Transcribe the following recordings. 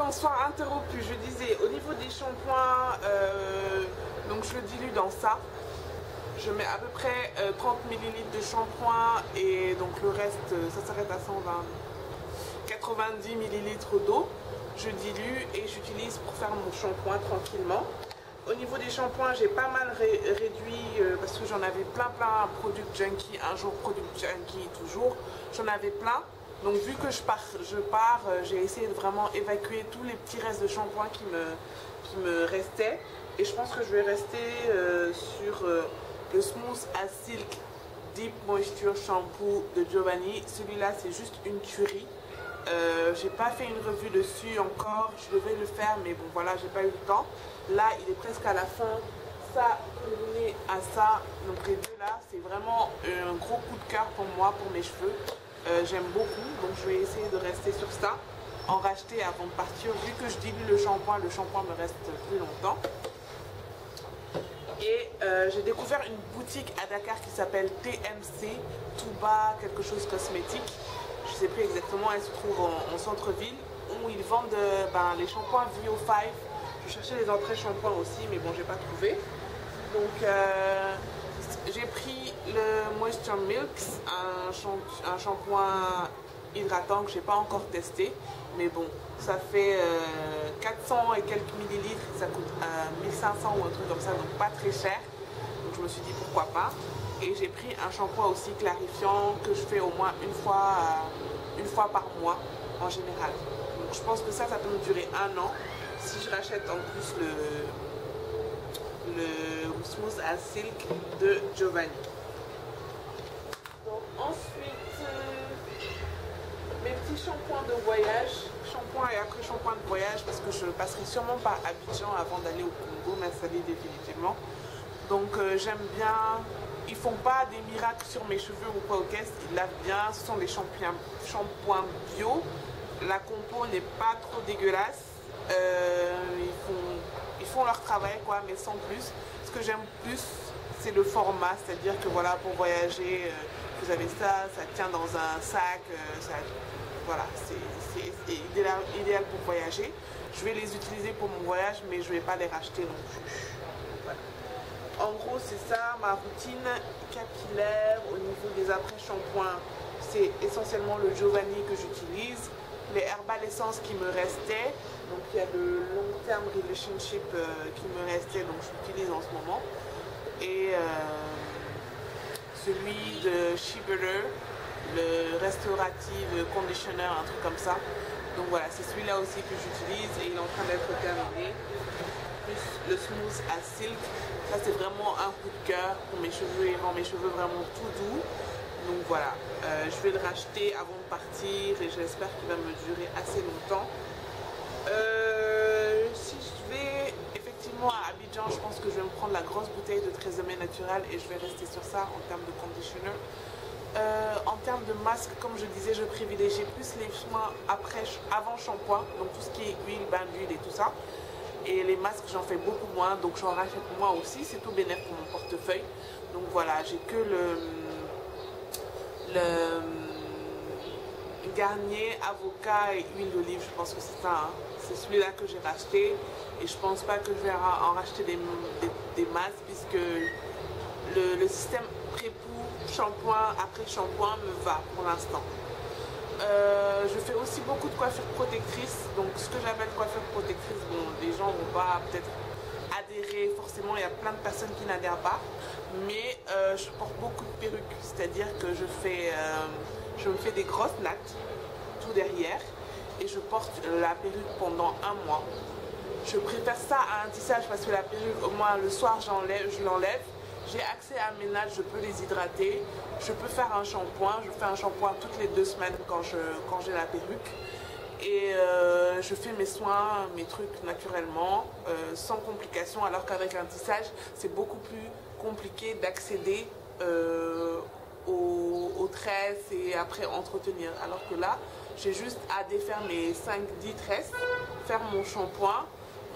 on soit interrompu. Je disais, au niveau des shampoings, donc je le dilue dans ça. Je mets à peu près 30 ml de shampoing et donc le reste, ça s'arrête à 120, 90 ml d'eau. Je dilue et j'utilise pour faire mon shampoing tranquillement. Au niveau des shampoings, j'ai pas mal réduit parce que j'en avais plein, product junkie, un jour product junkie, toujours. J'en avais plein. Donc vu que je pars, j'ai essayé de vraiment évacuer tous les petits restes de shampoing qui me restaient. Et je pense que je vais rester sur le Smooth as Silk Deep Moisture Shampoo de Giovanni. Celui-là, c'est juste une tuerie. J'ai pas fait une revue dessus encore, je devais le faire, mais bon voilà, j'ai pas eu le temps. Là, il est presque à la fin. Ça, combiné à ça, donc les deux là, c'est vraiment un gros coup de cœur pour moi, pour mes cheveux. J'aime beaucoup, donc je vais essayer de rester sur ça, en racheter avant de partir. Vu que je dilue le shampoing me reste plus longtemps. Et j'ai découvert une boutique à Dakar qui s'appelle TMC, Touba quelque chose cosmétique. Je ne sais plus exactement, elle se trouve en centre-ville, où ils vendent les shampoings VO5. Je cherchais les entrées shampoing aussi, mais bon, j'ai pas trouvé. Donc j'ai pris le Moisture Milks, un shampoing hydratant que j'ai pas encore testé, mais bon, ça fait 400 et quelques millilitres, ça coûte 1500 ou un truc comme ça, donc pas très cher. Donc je me suis dit pourquoi pas. Et j'ai pris un shampoing aussi clarifiant que je fais au moins une fois par mois en général. Donc je pense que ça peut me durer 1 an si je rachète en plus le Smooth as Silk de Giovanni. Donc ensuite, mes petits shampoings de voyage, shampoing et après shampoing de voyage, parce que je passerai sûrement par Abidjan avant d'aller au Congo, m'installer définitivement. Donc j'aime bien, ils font pas des miracles sur mes cheveux ou quoi au caisse, ils lavent bien, ce sont des shampoings bio, la compo n'est pas trop dégueulasse, ils font leur travail quoi, mais sans plus. Ce que j'aime plus, c'est le format, c'est-à-dire que voilà, pour voyager, vous avez ça tient dans un sac, voilà, c'est idéal pour voyager. Je vais les utiliser pour mon voyage, mais je ne vais pas les racheter non plus. Voilà. En gros, c'est ça, ma routine capillaire au niveau des après-shampoings. C'est essentiellement le Giovanni que j'utilise. Les Herbal Essence qui me restaient. Donc il y a le Long Term Relationship qui me restait, donc je l'utilise en ce moment. Et celui de Shea Butter, le Restorative Conditioner, un truc comme ça. Donc voilà, c'est celui-là aussi que j'utilise et il est en train d'être terminé. Plus le Smooth as Silk, ça c'est vraiment un coup de cœur pour mes cheveux et rend mes cheveux vraiment tout doux. Donc voilà, je vais le racheter avant de partir et j'espère qu'il va me durer assez longtemps. Si je vais effectivement à Abidjan, je pense que je vais me prendre la grosse bouteille de Tresemme naturel et je vais rester sur ça en termes de conditioner. En termes de masque, comme je disais, je privilégie plus les soins avant shampoing, donc tout ce qui est huile, bain d'huile et tout ça. Et les masques, j'en fais beaucoup moins, donc j'en rachète moins aussi, c'est tout bénéf pour mon portefeuille. Donc voilà, j'ai que le Garnier, avocat et huile d'olive, je pense que c'est ça, hein. C'est celui-là que j'ai racheté et je pense pas que je vais en racheter des masques puisque le système pré-pou, shampoing, après shampoing me va pour l'instant. Je fais aussi beaucoup de coiffure protectrice, donc ce que j'appelle coiffure protectrice, bon, les gens vont pas peut-être adhérer, forcément il y a plein de personnes qui n'adhèrent pas, mais je porte beaucoup de perruques, c'est-à-dire que je me fais des grosses nattes tout derrière et je porte la perruque pendant 1 mois. Je préfère ça à un tissage parce que la perruque, au moins le soir je l'enlève. J'ai accès à mes nattes, je peux les hydrater. Je peux faire un shampoing. Je fais un shampoing toutes les 2 semaines quand j'ai la perruque. Et je fais mes soins, mes trucs naturellement, sans complications. Alors qu'avec un tissage, c'est beaucoup plus compliqué d'accéder aux tresses et après entretenir. Alors que là, j'ai juste à défaire mes 5-10 tresses, faire mon shampoing,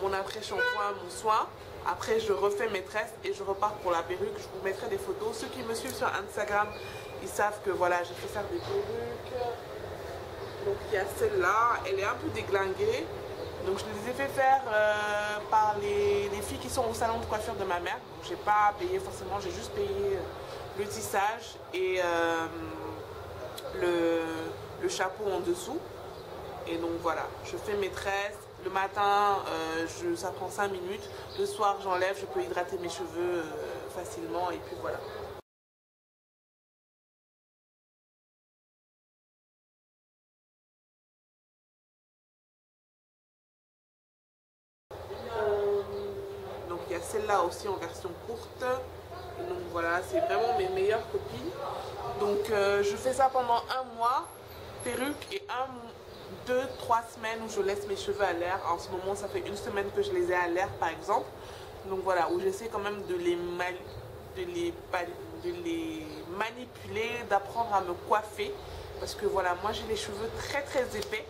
mon après-shampoing, mon soin. Après, je refais mes tresses et je repars pour la perruque. Je vous mettrai des photos. Ceux qui me suivent sur Instagram, ils savent que voilà, j'ai fait faire des perruques. Donc, il y a celle-là. Elle est un peu déglinguée. Donc je les ai fait faire par les filles qui sont au salon de coiffure de ma mère. Donc j'ai pas payé forcément, j'ai juste payé le tissage et le chapeau en dessous. Et donc voilà, je fais mes tresses. Le matin, ça prend 5 minutes. Le soir, j'enlève, je peux hydrater mes cheveux facilement et puis voilà. Donc il y a celle-là aussi en version courte. Et donc voilà, c'est vraiment mes meilleures copines. Donc je fais ça pendant un mois, perruque, et 2-3 semaines où je laisse mes cheveux à l'air. En ce moment, ça fait une semaine que je les ai à l'air par exemple. Donc voilà, où j'essaie quand même de les manipuler, d'apprendre à me coiffer. Parce que voilà, moi j'ai les cheveux très très épais.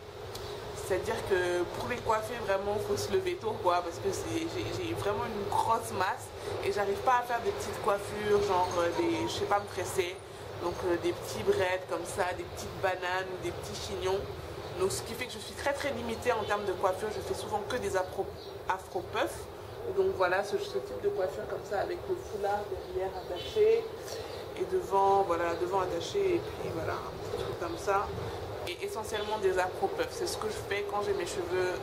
C'est-à-dire que pour les coiffer, vraiment, il faut se lever tôt, quoi, parce que j'ai vraiment une grosse masse et j'arrive pas à faire des petites coiffures, genre, je sais pas me tresser, donc des petits braids comme ça, des petites bananes ou des petits chignons. Donc ce qui fait que je suis très très limitée en termes de coiffure, je fais souvent que des afro-puffs. Donc voilà, ce type de coiffure comme ça, avec le foulard derrière attaché et devant, voilà, devant attaché, et puis voilà, un petit truc comme ça. Et essentiellement des afro-puffs. C'est ce que je fais quand j'ai mes cheveux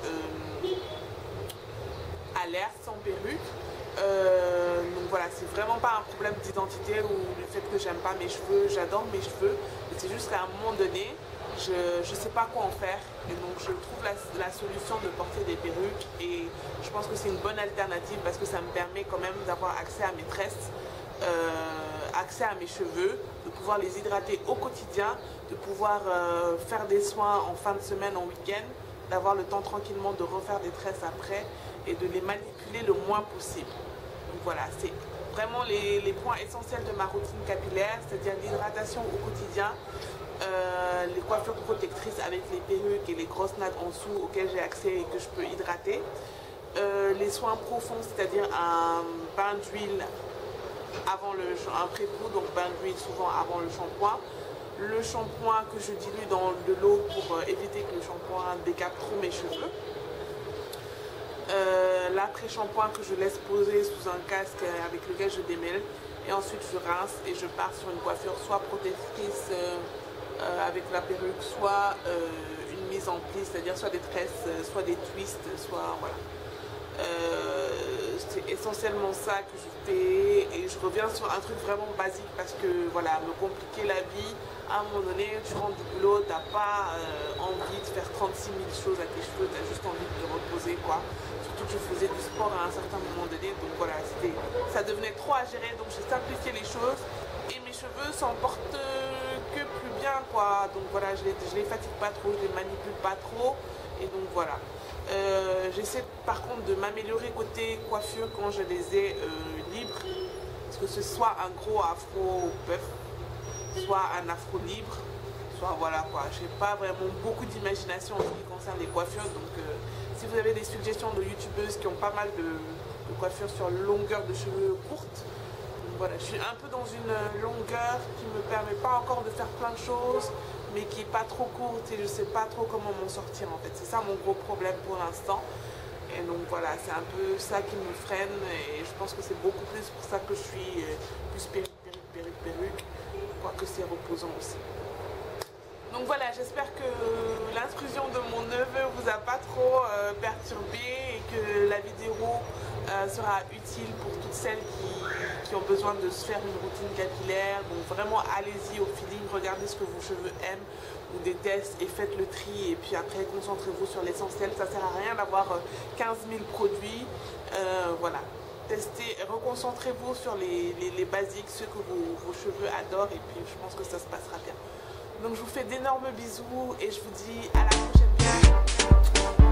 à l'air, sans perruque. Donc voilà, c'est vraiment pas un problème d'identité ou le fait que j'aime pas mes cheveux. J'adore mes cheveux, mais c'est juste qu'à un moment donné, je sais pas quoi en faire. Et donc je trouve la solution de porter des perruques. Et je pense que c'est une bonne alternative parce que ça me permet quand même d'avoir accès à mes tresses, accès à mes cheveux, de pouvoir les hydrater au quotidien, de pouvoir faire des soins en fin de semaine, en week-end, d'avoir le temps tranquillement de refaire des tresses après et de les manipuler le moins possible. Donc voilà, c'est vraiment les points essentiels de ma routine capillaire, c'est-à-dire l'hydratation au quotidien, les coiffures protectrices avec les perruques et les grosses nattes en dessous auxquelles j'ai accès et que je peux hydrater, les soins profonds, c'est-à-dire un bain d'huile avant un pré-poudre, donc bain d'huile souvent avant le shampoing. Le shampoing que je dilue dans de l'eau pour éviter que le shampoing décape trop mes cheveux. L'après-shampoing que je laisse poser sous un casque avec lequel je démêle. Et ensuite je rince et je pars sur une coiffure soit protectrice avec la perruque, soit une mise en pli, c'est-à-dire soit des tresses, soit des twists, soit voilà. C'est essentiellement ça que je fais et je reviens sur un truc vraiment basique parce que voilà, me compliquer la vie, à un moment donné tu rentres du boulot, t'as pas envie de faire 36 000 choses à tes cheveux, t'as juste envie de te reposer quoi. Surtout que je faisais du sport à un certain moment donné, donc voilà, ça devenait trop à gérer, donc j'ai simplifié les choses et mes cheveux s'en portent que plus bien quoi. Donc voilà, je les fatigue pas trop, je les manipule pas trop et donc voilà. J'essaie par contre de m'améliorer côté coiffure quand je les ai libres, parce que ce soit un gros afro puff, soit un afro libre, soit voilà quoi. J'ai pas vraiment beaucoup d'imagination en ce qui concerne les coiffures, donc si vous avez des suggestions de youtubeuses qui ont pas mal de coiffures sur longueur de cheveux courtes, voilà, je suis un peu dans une longueur qui me permet pas encore de faire plein de choses, mais qui est pas trop courte et je sais pas trop comment m'en sortir en fait. C'est ça mon gros problème pour l'instant. Et donc voilà, c'est un peu ça qui me freine et je pense que c'est beaucoup plus pour ça que je suis plus perruque, quoique c'est reposant aussi. Donc voilà, j'espère que l'intrusion de mon neveu vous a pas trop perturbé et que la vidéo sera utile pour toutes celles qui ont besoin de se faire une routine capillaire. Donc vraiment allez-y au feeling, regardez ce que vos cheveux aiment ou détestent et faites le tri et puis après concentrez-vous sur l'essentiel. Ça sert à rien d'avoir 15 000 produits, voilà. Testez, reconcentrez-vous sur les basiques, ceux que vos cheveux adorent et puis je pense que ça se passera bien. Donc je vous fais d'énormes bisous et je vous dis à la prochaine.